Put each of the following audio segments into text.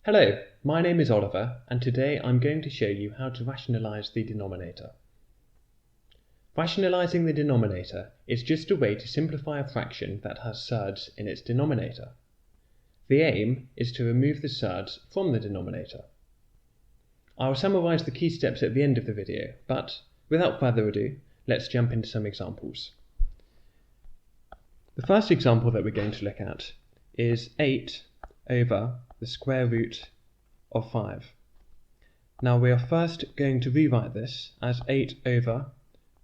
Hello, my name is Oliver, and today I'm going to show you how to rationalise the denominator. Rationalising the denominator is just a way to simplify a fraction that has surds in its denominator. The aim is to remove the surds from the denominator. I'll summarise the key steps at the end of the video, but without further ado, let's jump into some examples. The first example that we're going to look at is 8 over the square root of 5. Now we are first going to rewrite this as 8 over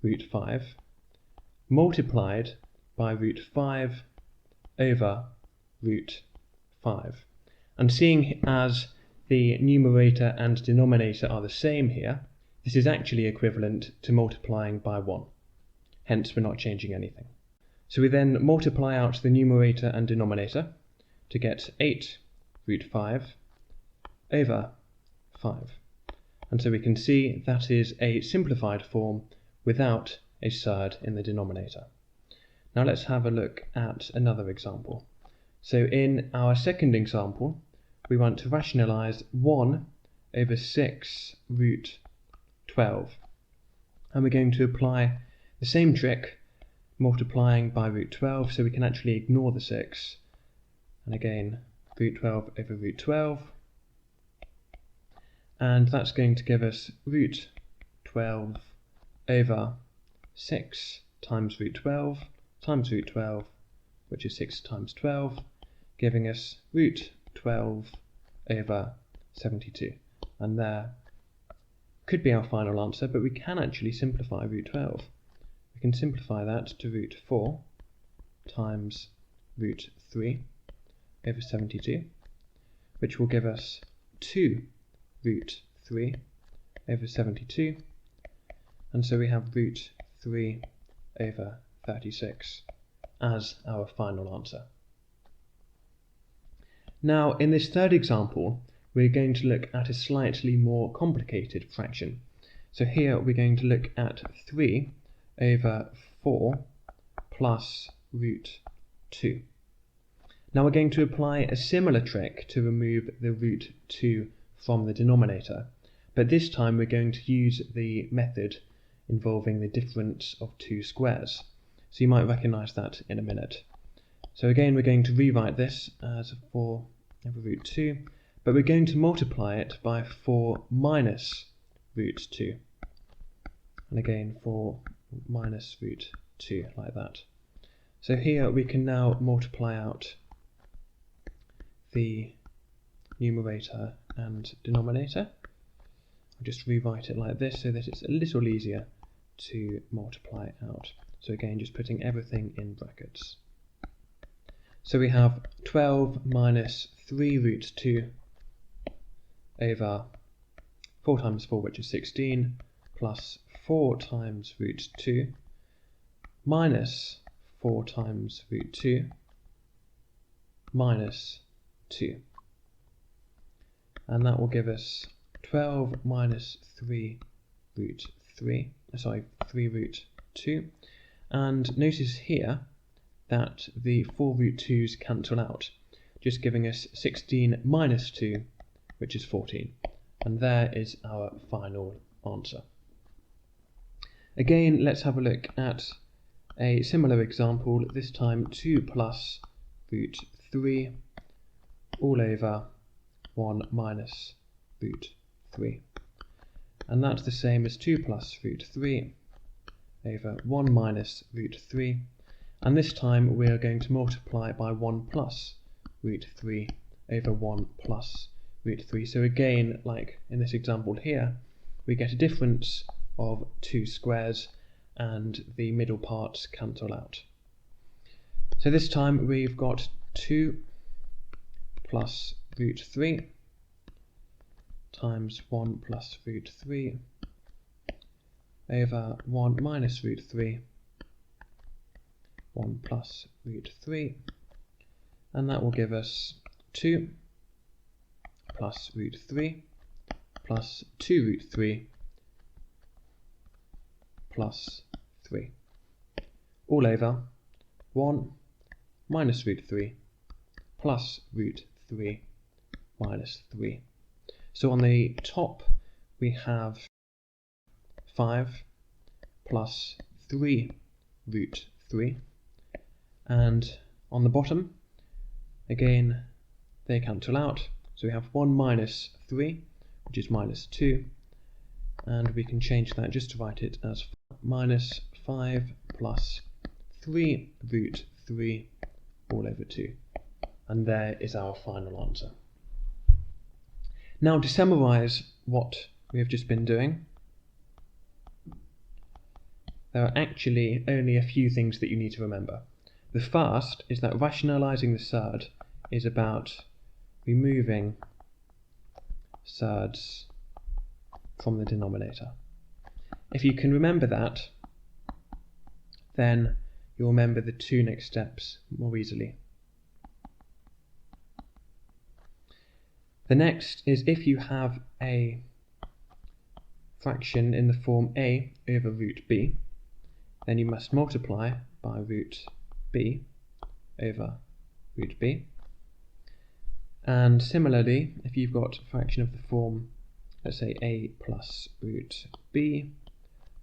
root 5 multiplied by root 5 over root 5. And seeing as the numerator and denominator are the same here, this is actually equivalent to multiplying by 1. Hence we're not changing anything. So we then multiply out the numerator and denominator to get 8 root 5 over 5. And so we can see that is a simplified form without a surd in the denominator. Now let's have a look at another example. So in our second example, we want to rationalise 1 over 6 root 12. And we're going to apply the same trick, multiplying by root 12, so we can actually ignore the 6. And again, root 12 over root 12. And that's going to give us root 12 over 6 times root 12 times root 12, which is 6 times 12, giving us root 12 over 72. And there could be our final answer, but we can actually simplify root 12. We can simplify that to root 4 times root 3 over 72, which will give us 2 root 3 over 72, and so we have root 3 over 36 as our final answer. Now in this third example, we're going to look at a slightly more complicated fraction. So here we're going to look at 3 over 4 plus root 2. Now we're going to apply a similar trick to remove the root 2 from the denominator, but this time we're going to use the method involving the difference of two squares. So you might recognise that in a minute. So again we're going to rewrite this as 4 over root 2, but we're going to multiply it by 4 minus root 2. And again 4 minus root 2, like that. So here we can now multiply out the numerator and denominator. I'll just rewrite it like this so that it's a little easier to multiply out. So again, just putting everything in brackets. So we have 12 minus 3 root 2 over 4 times 4, which is 16, plus 4 times root 2 minus 4 times root 2 minus 2. And that will give us 12 minus 3 root 3, 3 root 2. And notice here that the 4 root 2's cancel out, just giving us 16 minus 2, which is 14. And there is our final answer. Again, let's have a look at a similar example, this time 2 plus root 3 all over 1 minus root 3. And that's the same as 2 plus root 3 over 1 minus root 3. And this time we are going to multiply by 1 plus root 3 over 1 plus root 3. So again, like in this example here, we get a difference of 2 squares and the middle parts cancel out. So this time we've got 2 plus root 3 times 1 plus root 3 over 1 minus root 3, 1 plus root 3, and that will give us 2 plus root 3 plus 2 root 3 plus 3 all over 1 minus root 3 plus root 3 minus 3. So on the top we have 5 plus 3 root 3, and on the bottom again they cancel out, so we have 1 minus 3, which is minus 2, and we can change that just to write it as minus 5 plus 3 root 3 all over 2. And there is our final answer. Now to summarise what we have just been doing, there are actually only a few things that you need to remember. The first is that rationalising the surd is about removing surds from the denominator. If you can remember that, then you'll remember the two next steps more easily. The next is if you have a fraction in the form a over root b, then you must multiply by root b over root b. And similarly, if you've got a fraction of the form, let's say a plus root b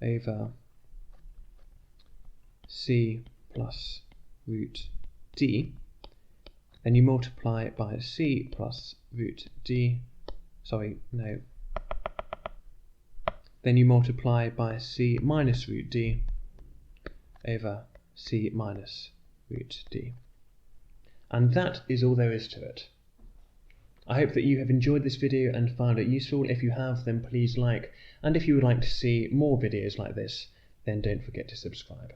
over c plus root d, then you multiply by c plus root d, then you multiply by c minus root d over c minus root d. And that is all there is to it. I hope that you have enjoyed this video and found it useful. If you have, then please like, and if you would like to see more videos like this, then don't forget to subscribe.